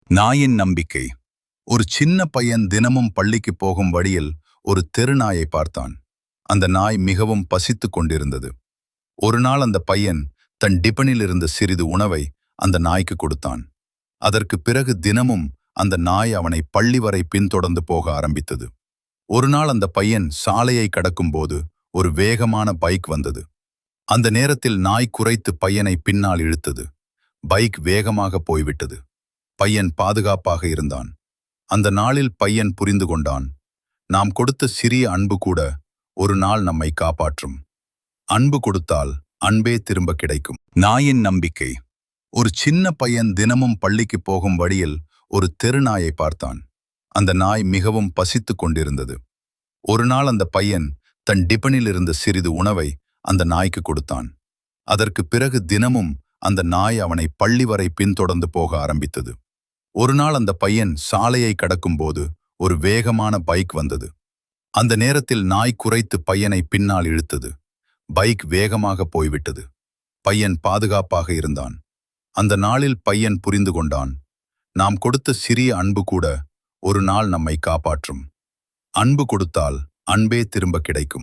நாயின் நம்பிக்கை. ஒரு சின்ன பையன் தினமும் பள்ளிக்கு போகும் வழியில் ஒரு தெருநாயை பார்த்தான். அந்த நாய் மிகவும் பசித்துக் கொண்டிருந்தது. ஒரு நாள் அந்த பையன் தன் டிபனில் இருந்த சிறிது உணவை அந்த நாய்க்கு கொடுத்தான். அதற்கு பிறகு தினமும் அந்த நாய் அவனை பள்ளி வரை பின்தொடர்ந்து போக ஆரம்பித்தது. ஒரு நாள் அந்த பையன் சாலையை கடக்கும்போது ஒரு வேகமான பைக் வந்தது. அந்த நேரத்தில் நாய் குரைத்து பையனை பின்னால் இழுத்தது. பைக் வேகமாக போய்விட்டது. பையன் பாதுகாப்பாக இருந்தான். அந்த நாளில் பையன் புரிந்து கொண்டான், நாம் கொடுத்த சிறிய அன்பு கூட ஒரு நாள் நம்மை காப்பாற்றும். அன்பு கொடுத்தால் அன்பே திரும்ப கிடைக்கும். நாயின் நம்பிக்கை. ஒரு சின்ன பையன் தினமும் பள்ளிக்கு போகும் வழியில் ஒரு தெருநாயை பார்த்தான். அந்த நாய் மிகவும் பசித்துக் கொண்டிருந்தது. ஒரு நாள் அந்த பையன் தன் டிபனில் இருந்த சிறிது உணவை அந்த நாய்க்கு கொடுத்தான். அதற்கு பிறகு தினமும் அந்த நாய் அவனை பள்ளி வரை பின்தொடர்ந்து போக ஆரம்பித்தது. ஒரு நாள் அந்த பையன் சாலையை கடக்கும்போது ஒரு வேகமான பைக் வந்தது. அந்த நேரத்தில் நாய் குரைத்து பையனை பின்னால் இழுத்தது. பைக் வேகமாக போய்விட்டது. பையன் பாதுகாப்பாக இருந்தான். அந்த நாளில் பையன் புரிந்து கொண்டான், நாம் கொடுத்த சிறிய அன்பு கூட ஒரு நாள் நம்மை காப்பாற்றும். அன்பு கொடுத்தால் அன்பே திரும்ப கிடைக்கும்.